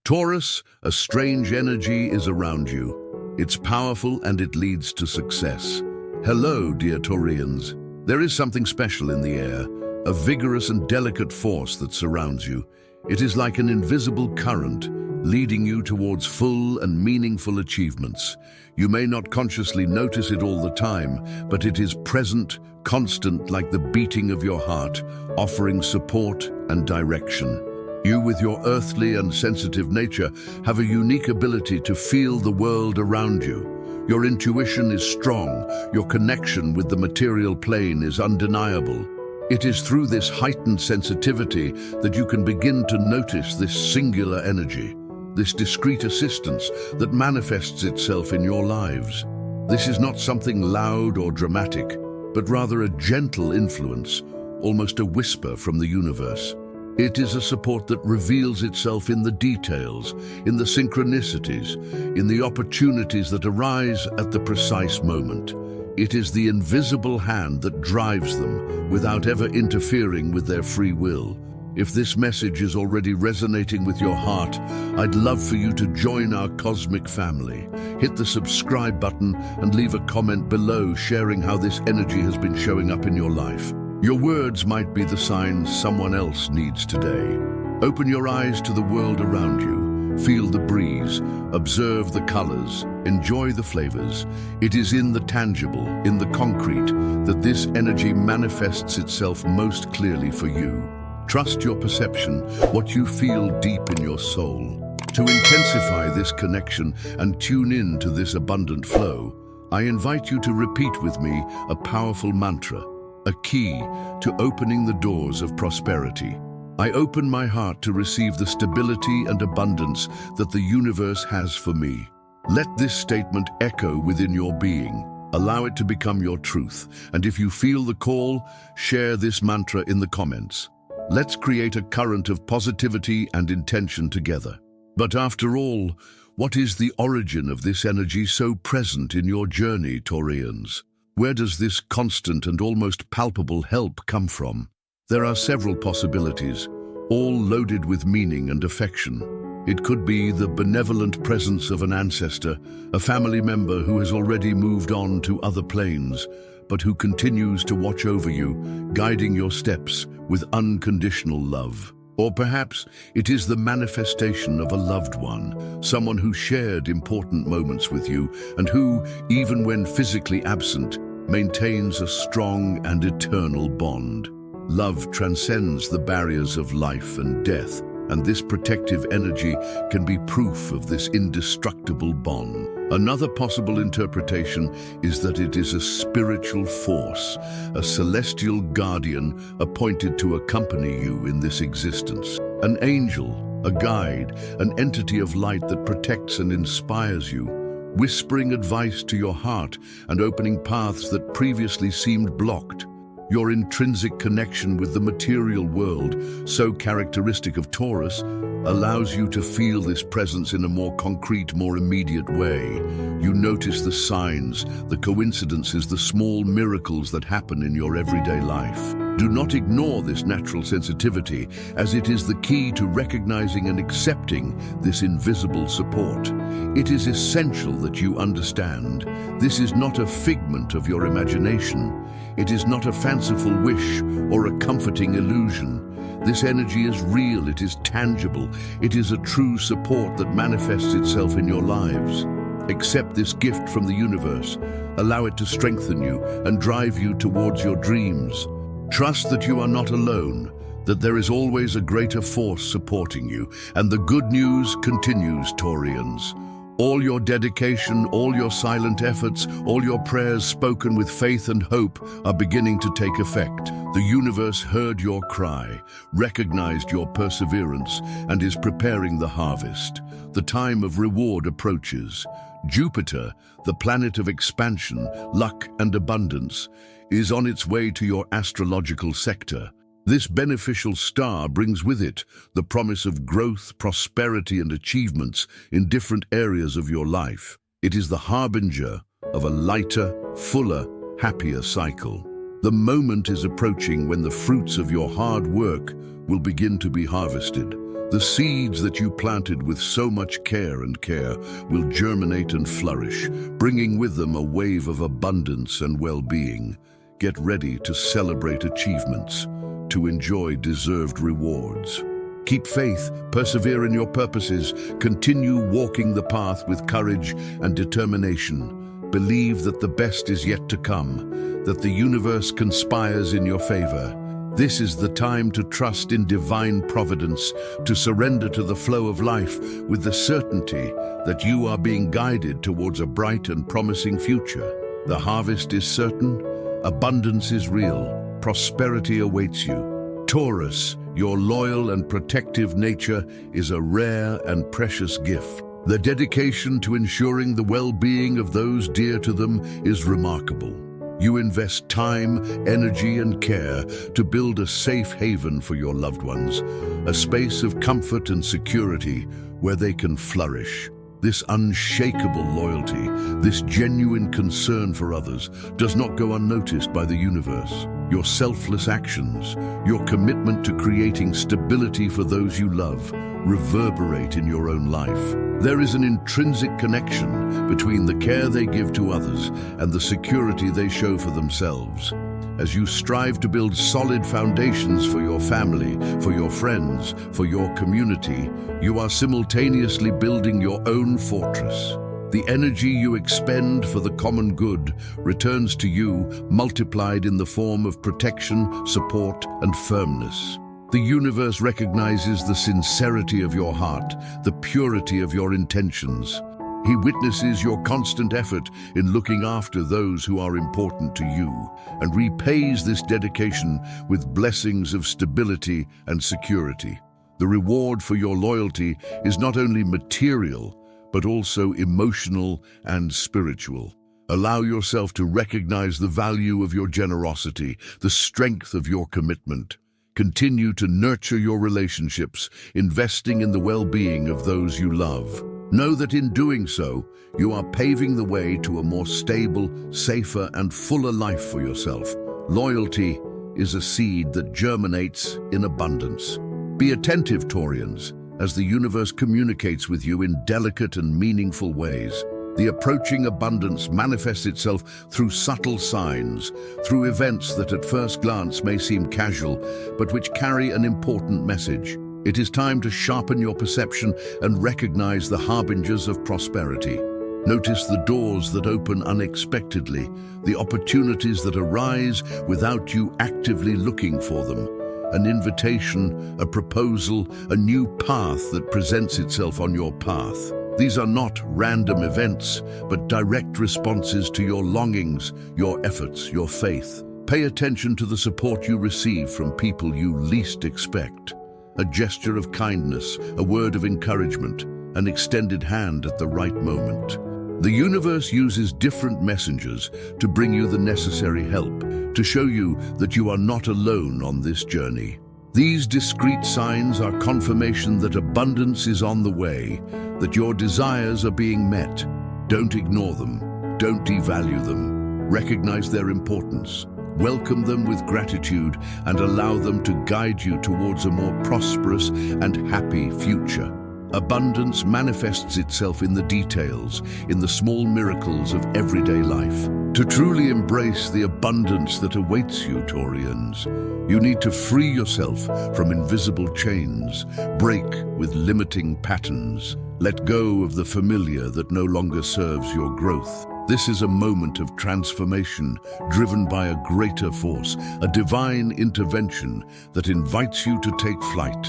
Taurus, a strange energy is around you. It's powerful and it leads to success. Hello, dear Taurians. There is something special in the air, a vigorous and delicate force that surrounds you. It is like an invisible current, leading you towards full and meaningful achievements. You may not consciously notice it all the time, but it is present, constant, like the beating of your heart, offering support and direction. You, with your earthly and sensitive nature, have a unique ability to feel the world around you. Your intuition is strong, your connection with the material plane is undeniable. It is through this heightened sensitivity that you can begin to notice this singular energy, this discreet assistance that manifests itself in your lives. This is not something loud or dramatic, but rather a gentle influence, almost a whisper from the universe. It is a support that reveals itself in the details, in the synchronicities, in the opportunities that arise at the precise moment. It is the invisible hand that drives them without ever interfering with their free will. If this message is already resonating with your heart, I'd love for you to join our cosmic family. Hit the subscribe button and leave a comment below sharing how this energy has been showing up in your life. Your words might be the signs someone else needs today. Open your eyes to the world around you. Feel the breeze, observe the colors, enjoy the flavors. It is in the tangible, in the concrete, that this energy manifests itself most clearly for you. Trust your perception, what you feel deep in your soul. To intensify this connection and tune in to this abundant flow, I invite you to repeat with me a powerful mantra, a key to opening the doors of prosperity. I open my heart to receive the stability and abundance that the universe has for me. Let this statement echo within your being. Allow it to become your truth. And if you feel the call, share this mantra in the comments. Let's create a current of positivity and intention together. But after all, what is the origin of this energy so present in your journey, Taurians? Where does this constant and almost palpable help come from? There are several possibilities, all loaded with meaning and affection. It could be the benevolent presence of an ancestor, a family member who has already moved on to other planes, but who continues to watch over you, guiding your steps with unconditional love. Or perhaps it is the manifestation of a loved one, someone who shared important moments with you and who, even when physically absent, maintains a strong and eternal bond. Love transcends the barriers of life and death, and this protective energy can be proof of this indestructible bond. Another possible interpretation is that it is a spiritual force, a celestial guardian appointed to accompany you in this existence. An angel, a guide, an entity of light that protects and inspires you, whispering advice to your heart and opening paths that previously seemed blocked. Your intrinsic connection with the material world, so characteristic of Taurus, allows you to feel this presence in a more concrete, more immediate way. You notice the signs, the coincidences, the small miracles that happen in your everyday life. Do not ignore this natural sensitivity, as it is the key to recognizing and accepting this invisible support. It is essential that you understand this is not a figment of your imagination. It is not a fanciful wish or a comforting illusion. This energy is real, it is tangible, it is a true support that manifests itself in your lives. Accept this gift from the universe, allow it to strengthen you and drive you towards your dreams. Trust that you are not alone, that there is always a greater force supporting you, and the good news continues, Taurians. All your dedication, all your silent efforts, all your prayers spoken with faith and hope are beginning to take effect. The universe heard your cry, recognized your perseverance, and is preparing the harvest. The time of reward approaches. Jupiter, the planet of expansion, luck, and abundance, is on its way to your astrological sector. This beneficial star brings with it the promise of growth, prosperity, and achievements in different areas of your life. It is the harbinger of a lighter, fuller, happier cycle. The moment is approaching when the fruits of your hard work will begin to be harvested. The seeds that you planted with so much care will germinate and flourish, bringing with them a wave of abundance and well-being. Get ready to celebrate achievements, to enjoy deserved rewards. Keep faith, persevere in your purposes, continue walking the path with courage and determination. Believe that the best is yet to come, that the universe conspires in your favor. This is the time to trust in divine providence, to surrender to the flow of life with the certainty that you are being guided towards a bright and promising future. The harvest is certain, abundance is real, prosperity awaits you. Taurus, your loyal and protective nature is a rare and precious gift. The dedication to ensuring the well-being of those dear to them is remarkable. You invest time, energy, and care to build a safe haven for your loved ones, a space of comfort and security where they can flourish. This unshakable loyalty, this genuine concern for others, does not go unnoticed by the universe. Your selfless actions, your commitment to creating stability for those you love, reverberate in your own life. There is an intrinsic connection between the care they give to others and the security they show for themselves. As you strive to build solid foundations for your family, for your friends, for your community, you are simultaneously building your own fortress. The energy you expend for the common good returns to you, multiplied in the form of protection, support, and firmness. The universe recognizes the sincerity of your heart, the purity of your intentions. He witnesses your constant effort in looking after those who are important to you, and repays this dedication with blessings of stability and security. The reward for your loyalty is not only material, but also emotional and spiritual. Allow yourself to recognize the value of your generosity, the strength of your commitment. Continue to nurture your relationships, investing in the well-being of those you love. Know that in doing so, you are paving the way to a more stable, safer, and fuller life for yourself. Loyalty is a seed that germinates in abundance. Be attentive, Taurians, as the universe communicates with you in delicate and meaningful ways. The approaching abundance manifests itself through subtle signs, through events that at first glance may seem casual, but which carry an important message. It is time to sharpen your perception and recognize the harbingers of prosperity. Notice the doors that open unexpectedly, the opportunities that arise without you actively looking for them. An invitation, a proposal, a new path that presents itself on your path. These are not random events, but direct responses to your longings, your efforts, your faith. Pay attention to the support you receive from people you least expect. A gesture of kindness, a word of encouragement, an extended hand at the right moment. The universe uses different messengers to bring you the necessary help, to show you that you are not alone on this journey. These discreet signs are confirmation that abundance is on the way, that your desires are being met. Don't ignore them. Don't devalue them. Recognize their importance. Welcome them with gratitude and allow them to guide you towards a more prosperous and happy future. Abundance manifests itself in the details, in the small miracles of everyday life. To truly embrace the abundance that awaits you, Taurians, you need to free yourself from invisible chains, break with limiting patterns, let go of the familiar that no longer serves your growth. This is a moment of transformation, driven by a greater force, a divine intervention that invites you to take flight.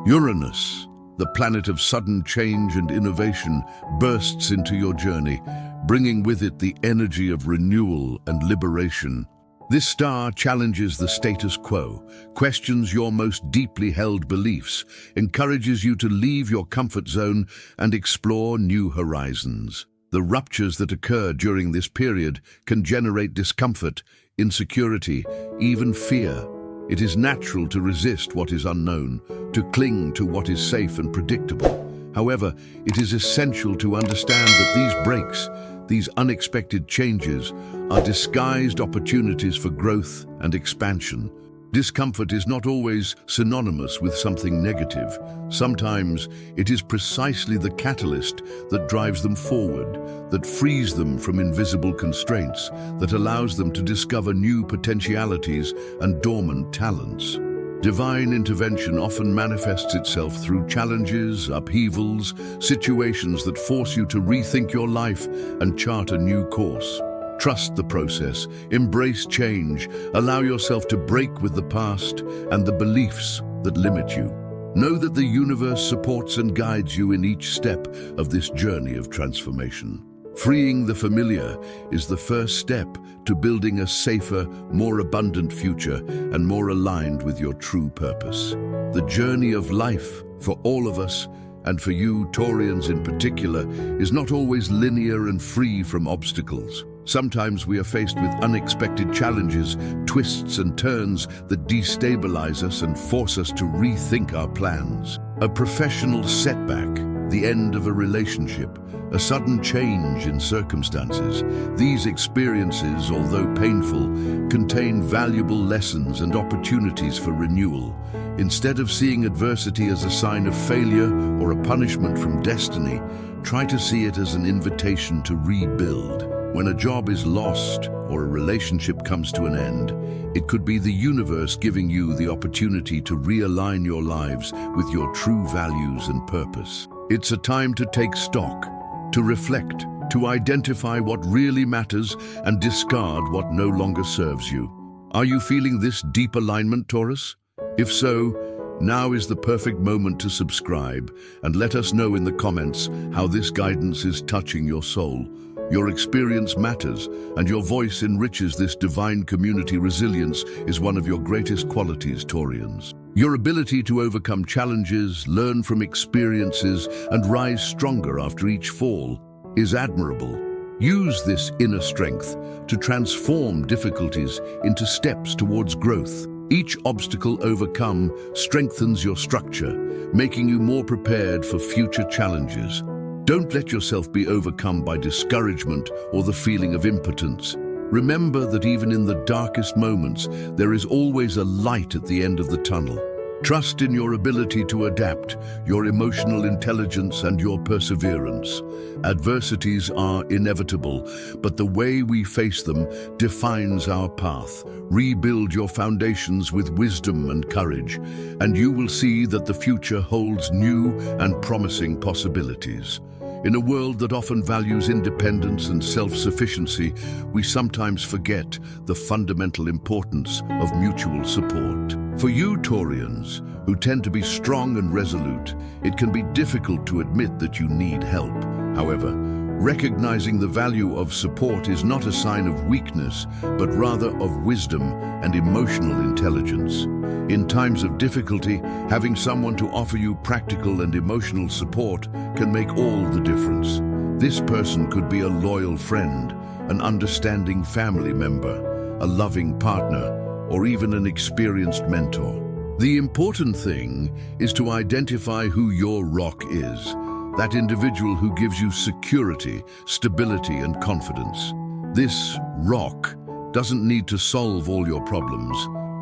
Uranus, the planet of sudden change and innovation, bursts into your journey, bringing with it the energy of renewal and liberation. This star challenges the status quo, questions your most deeply held beliefs, encourages you to leave your comfort zone and explore new horizons. The ruptures that occur during this period can generate discomfort, insecurity, even fear. It is natural to resist what is unknown, to cling to what is safe and predictable. However, it is essential to understand that these breaks, these unexpected changes, are disguised opportunities for growth and expansion. Discomfort is not always synonymous with something negative. Sometimes it is precisely the catalyst that drives them forward, that frees them from invisible constraints, that allows them to discover new potentialities and dormant talents. Divine intervention often manifests itself through challenges, upheavals, situations that force you to rethink your life and chart a new course. Trust the process, embrace change, allow yourself to break with the past and the beliefs that limit you. Know that the universe supports and guides you in each step of this journey of transformation. Freeing the familiar is the first step to building a safer, more abundant future and more aligned with your true purpose. The journey of life, for all of us, and for you, Taurians in particular, is not always linear and free from obstacles. Sometimes we are faced with unexpected challenges, twists and turns that destabilize us and force us to rethink our plans. A professional setback, the end of a relationship, a sudden change in circumstances. These experiences, although painful, contain valuable lessons and opportunities for renewal. Instead of seeing adversity as a sign of failure or a punishment from destiny, try to see it as an invitation to rebuild. When a job is lost or a relationship comes to an end, it could be the universe giving you the opportunity to realign your lives with your true values and purpose. It's a time to take stock, to reflect, to identify what really matters and discard what no longer serves you. Are you feeling this deep alignment, Taurus? If so, now is the perfect moment to subscribe and let us know in the comments how this guidance is touching your soul. Your experience matters, and your voice enriches this divine community. Resilience is one of your greatest qualities, Taurians. Your ability to overcome challenges, learn from experiences, and rise stronger after each fall is admirable. Use this inner strength to transform difficulties into steps towards growth. Each obstacle overcome strengthens your structure, making you more prepared for future challenges. Don't let yourself be overcome by discouragement or the feeling of impotence. Remember that even in the darkest moments, there is always a light at the end of the tunnel. Trust in your ability to adapt, your emotional intelligence, and your perseverance. Adversities are inevitable, but the way we face them defines our path. Rebuild your foundations with wisdom and courage, and you will see that the future holds new and promising possibilities. In a world that often values independence and self-sufficiency, we sometimes forget the fundamental importance of mutual support. For you, Taurians, who tend to be strong and resolute, it can be difficult to admit that you need help. However, recognizing the value of support is not a sign of weakness, but rather of wisdom and emotional intelligence. In times of difficulty, having someone to offer you practical and emotional support can make all the difference. This person could be a loyal friend, an understanding family member, a loving partner, or even an experienced mentor. The important thing is to identify who your rock is, that individual who gives you security, stability, and confidence. This rock doesn't need to solve all your problems,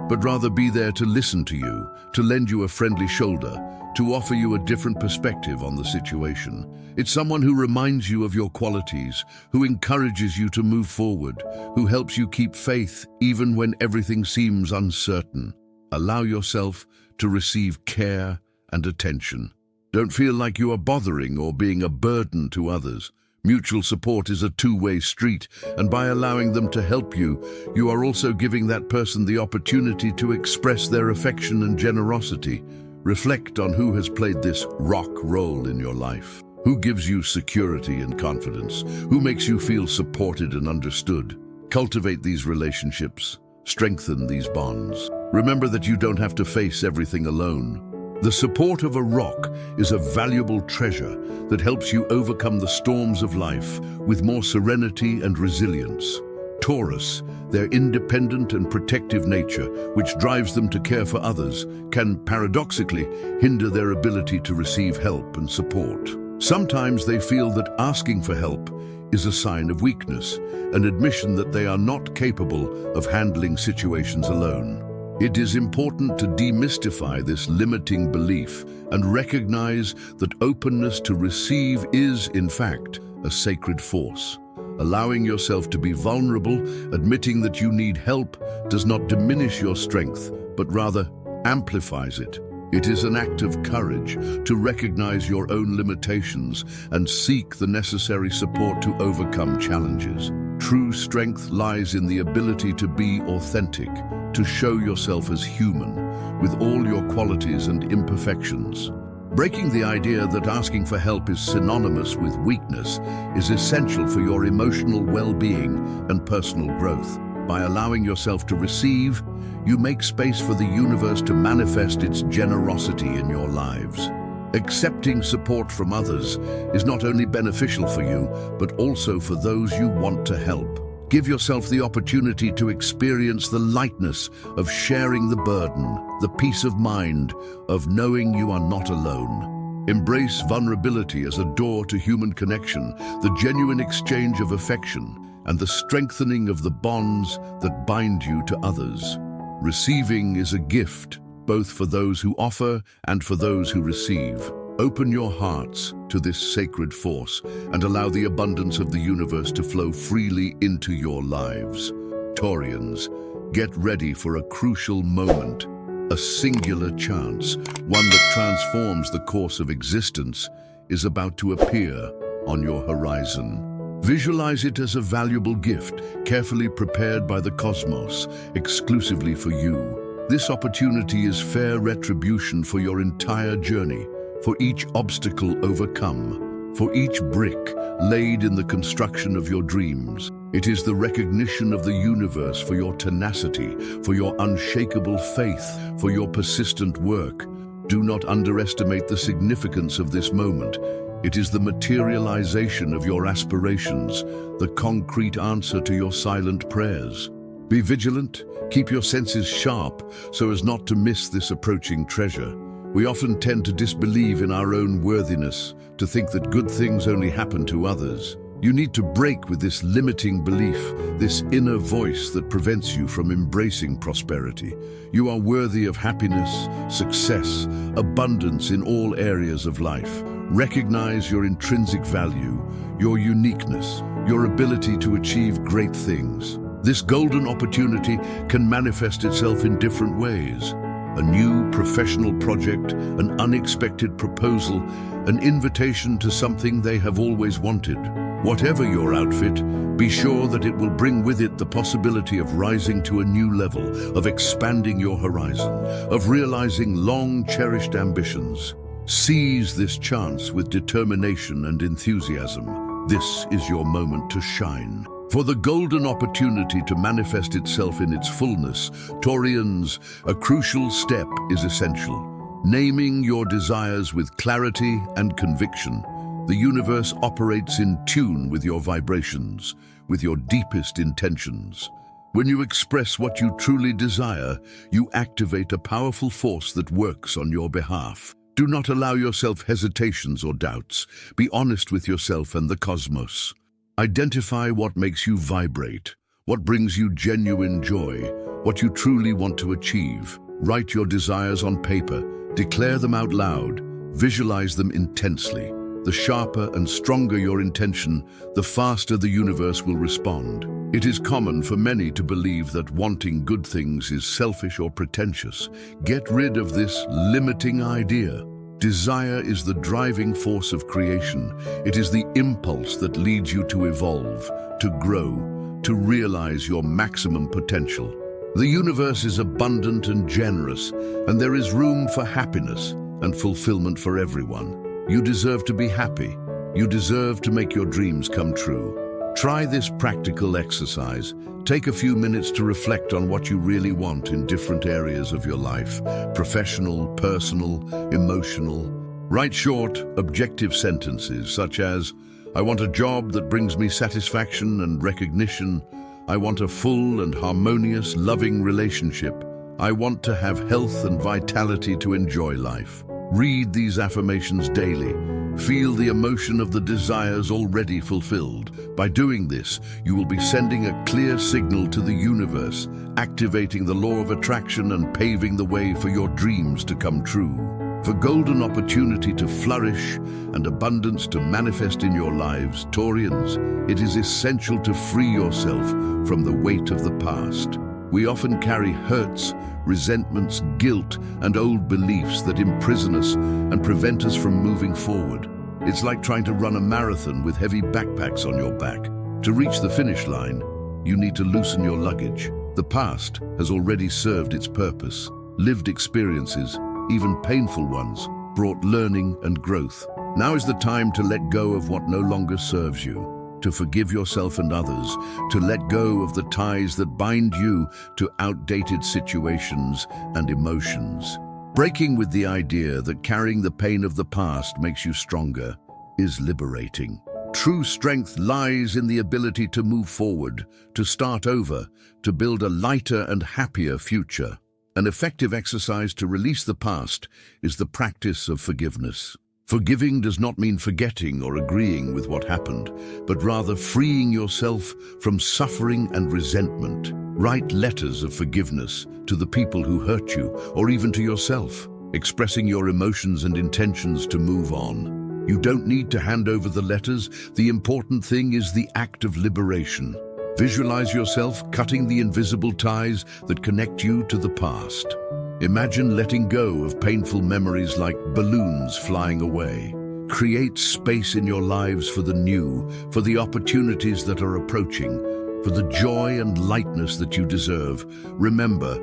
but rather be there to listen to you, to lend you a friendly shoulder, to offer you a different perspective on the situation. It's someone who reminds you of your qualities, who encourages you to move forward, who helps you keep faith even when everything seems uncertain. Allow yourself to receive care and attention. Don't feel like you are bothering or being a burden to others. Mutual support is a two-way street, and by allowing them to help you, you are also giving that person the opportunity to express their affection and generosity. Reflect on who has played this rock role in your life. Who gives you security and confidence? Who makes you feel supported and understood? Cultivate these relationships. Strengthen these bonds. Remember that you don't have to face everything alone. The support of a rock is a valuable treasure that helps you overcome the storms of life with more serenity and resilience. Taurus, their independent and protective nature, which drives them to care for others, can paradoxically hinder their ability to receive help and support. Sometimes they feel that asking for help is a sign of weakness, an admission that they are not capable of handling situations alone. It is important to demystify this limiting belief and recognize that openness to receive is, in fact, a sacred force. Allowing yourself to be vulnerable, admitting that you need help, does not diminish your strength, but rather amplifies it. It is an act of courage to recognize your own limitations and seek the necessary support to overcome challenges. True strength lies in the ability to be authentic, to show yourself as human, with all your qualities and imperfections. Breaking the idea that asking for help is synonymous with weakness is essential for your emotional well-being and personal growth. By allowing yourself to receive, you make space for the universe to manifest its generosity in your lives. Accepting support from others is not only beneficial for you, but also for those you want to help. Give yourself the opportunity to experience the lightness of sharing the burden, the peace of mind of knowing you are not alone. Embrace vulnerability as a door to human connection, the genuine exchange of affection, and the strengthening of the bonds that bind you to others. Receiving is a gift, both for those who offer and for those who receive. Open your hearts to this sacred force and allow the abundance of the universe to flow freely into your lives. Taurians, get ready for a crucial moment, a singular chance, one that transforms the course of existence, is about to appear on your horizon. Visualize it as a valuable gift, carefully prepared by the cosmos, exclusively for you. This opportunity is fair retribution for your entire journey, for each obstacle overcome, for each brick laid in the construction of your dreams. It is the recognition of the universe for your tenacity, for your unshakable faith, for your persistent work. Do not underestimate the significance of this moment. It is the materialization of your aspirations, the concrete answer to your silent prayers. Be vigilant, keep your senses sharp so as not to miss this approaching treasure. We often tend to disbelieve in our own worthiness, to think that good things only happen to others. You need to break with this limiting belief, this inner voice that prevents you from embracing prosperity. You are worthy of happiness, success, abundance in all areas of life. Recognize your intrinsic value, your uniqueness, your ability to achieve great things. This golden opportunity can manifest itself in different ways. A new professional project, an unexpected proposal, an invitation to something they have always wanted. Whatever your outfit, be sure that it will bring with it the possibility of rising to a new level, of expanding your horizon, of realizing long-cherished ambitions. Seize this chance with determination and enthusiasm. This is your moment to shine. For the golden opportunity to manifest itself in its fullness, Taurians, a crucial step is essential. Naming your desires with clarity and conviction. The universe operates in tune with your vibrations, with your deepest intentions. When you express what you truly desire, you activate a powerful force that works on your behalf. Do not allow yourself hesitations or doubts. Be honest with yourself and the cosmos. Identify what makes you vibrate, what brings you genuine joy, what you truly want to achieve. Write your desires on paper, declare them out loud, visualize them intensely. The sharper and stronger your intention, the faster the universe will respond. It is common for many to believe that wanting good things is selfish or pretentious. Get rid of this limiting idea. Desire is the driving force of creation. It is the impulse that leads you to evolve, to grow, to realize your maximum potential. The universe is abundant and generous, and there is room for happiness and fulfillment for everyone. You deserve to be happy. You deserve to make your dreams come true. Try this practical exercise. Take a few minutes to reflect on what you really want in different areas of your life: professional, personal, emotional. Write short, objective sentences such as, I want a job that brings me satisfaction and recognition. I want a full and harmonious, loving relationship. I want to have health and vitality to enjoy life. Read these affirmations daily. Feel the emotion of the desires already fulfilled. By doing this, you will be sending a clear signal to the universe, activating the law of attraction and paving the way for your dreams to come true. For golden opportunity to flourish and abundance to manifest in your lives, Taurians, it is essential to free yourself from the weight of the past. We often carry hurts, resentments, guilt, and old beliefs that imprison us and prevent us from moving forward. It's like trying to run a marathon with heavy backpacks on your back. To reach the finish line, you need to loosen your luggage. The past has already served its purpose. Lived experiences, even painful ones, brought learning and growth. Now is the time to let go of what no longer serves you, to forgive yourself and others, to let go of the ties that bind you to outdated situations and emotions. Breaking with the idea that carrying the pain of the past makes you stronger is liberating. True strength lies in the ability to move forward, to start over, to build a lighter and happier future. An effective exercise to release the past is the practice of forgiveness. Forgiving does not mean forgetting or agreeing with what happened, but rather freeing yourself from suffering and resentment. Write letters of forgiveness to the people who hurt you, or even to yourself, expressing your emotions and intentions to move on. You don't need to hand over the letters. The important thing is the act of liberation. Visualize yourself cutting the invisible ties that connect you to the past. Imagine letting go of painful memories like balloons flying away. Create space in your lives for the new, for the opportunities that are approaching, for the joy and lightness that you deserve. Remember,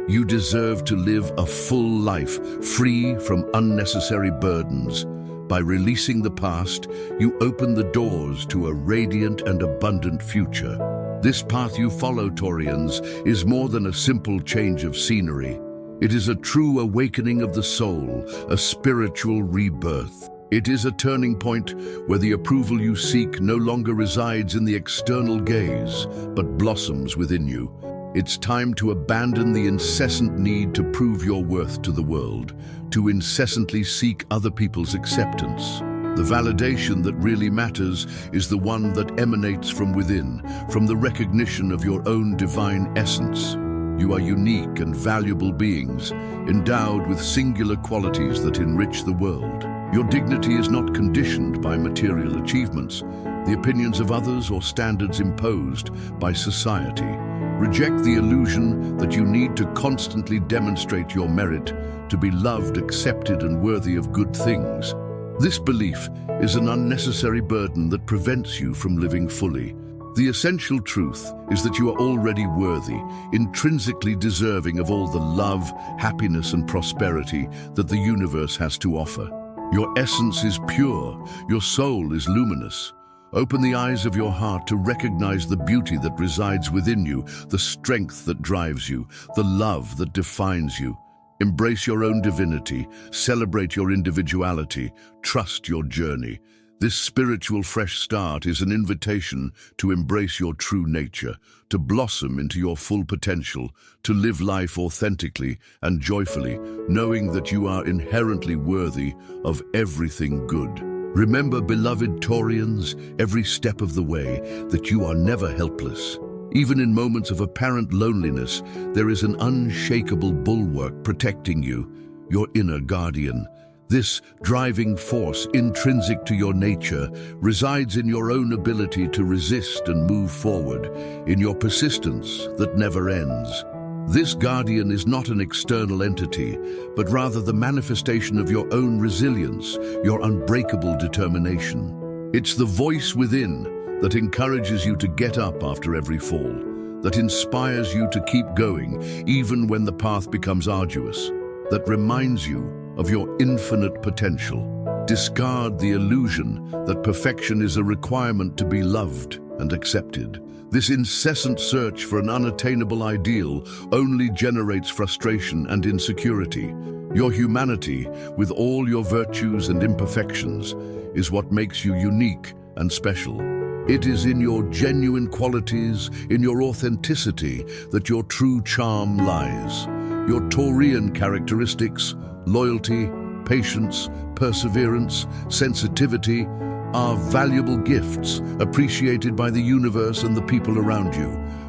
you deserve to live a full life, free from unnecessary burdens. By releasing the past, you open the doors to a radiant and abundant future. This path you follow, Taurians, is more than a simple change of scenery. It is a true awakening of the soul, a spiritual rebirth. It is a turning point where the approval you seek no longer resides in the external gaze, but blossoms within you. It's time to abandon the incessant need to prove your worth to the world, to incessantly seek other people's acceptance. The validation that really matters is the one that emanates from within, from the recognition of your own divine essence. You are unique and valuable beings, endowed with singular qualities that enrich the world. Your dignity is not conditioned by material achievements, the opinions of others, or standards imposed by society. Reject the illusion that you need to constantly demonstrate your merit to be loved, accepted, and worthy of good things. This belief is an unnecessary burden that prevents you from living fully. The essential truth is that you are already worthy, intrinsically deserving of all the love, happiness, and prosperity that the universe has to offer. Your essence is pure, your soul is luminous. Open the eyes of your heart to recognize the beauty that resides within you, the strength that drives you, the love that defines you. Embrace your own divinity, celebrate your individuality, trust your journey. This spiritual fresh start is an invitation to embrace your true nature, to blossom into your full potential, to live life authentically and joyfully, knowing that you are inherently worthy of everything good. Remember, beloved Taurians, every step of the way, that you are never helpless. Even in moments of apparent loneliness, there is an unshakable bulwark protecting you, your inner guardian. This driving force, intrinsic to your nature, resides in your own ability to resist and move forward, in your persistence that never ends. This guardian is not an external entity, but rather the manifestation of your own resilience, your unbreakable determination. It's the voice within that encourages you to get up after every fall, that inspires you to keep going even when the path becomes arduous, that reminds you of your infinite potential. Discard the illusion that perfection is a requirement to be loved and accepted. This incessant search for an unattainable ideal only generates frustration and insecurity. Your humanity, with all your virtues and imperfections, is what makes you unique and special. It is in your genuine qualities, in your authenticity, that your true charm lies. Your Taurian characteristics, loyalty, patience, perseverance, sensitivity are valuable gifts appreciated by the universe and the people around you.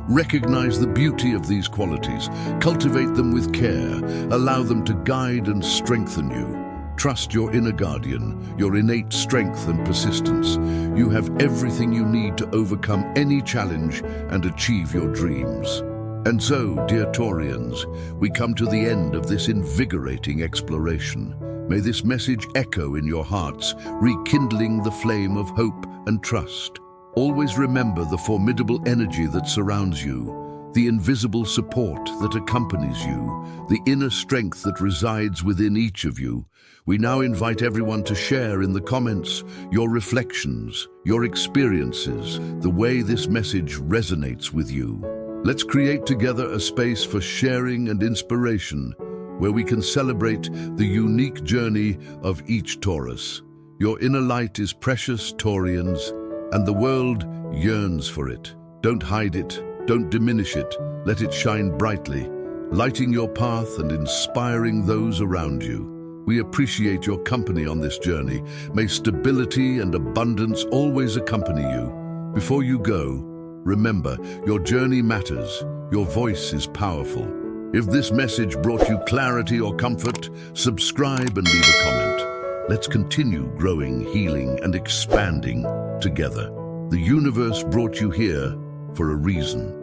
Recognize the beauty of these qualities, cultivate them with care, allow them to guide and strengthen you. Trust your inner guardian, your innate strength and persistence. You have everything you need to overcome any challenge and achieve your dreams. And so, dear Taurians, we come to the end of this invigorating exploration. May this message echo in your hearts, rekindling the flame of hope and trust. Always remember the formidable energy that surrounds you, the invisible support that accompanies you, the inner strength that resides within each of you. We now invite everyone to share in the comments your reflections, your experiences, the way this message resonates with you. Let's create together a space for sharing and inspiration, where we can celebrate the unique journey of each Taurus. Your inner light is precious, Taurians, and the world yearns for it. Don't hide it, don't diminish it, let it shine brightly, lighting your path and inspiring those around you. We appreciate your company on this journey. May stability and abundance always accompany you. Before you go, remember, your journey matters, your voice is powerful. If this message brought you clarity or comfort, subscribe and leave a comment. Let's continue growing, healing, and expanding together. The universe brought you here for a reason.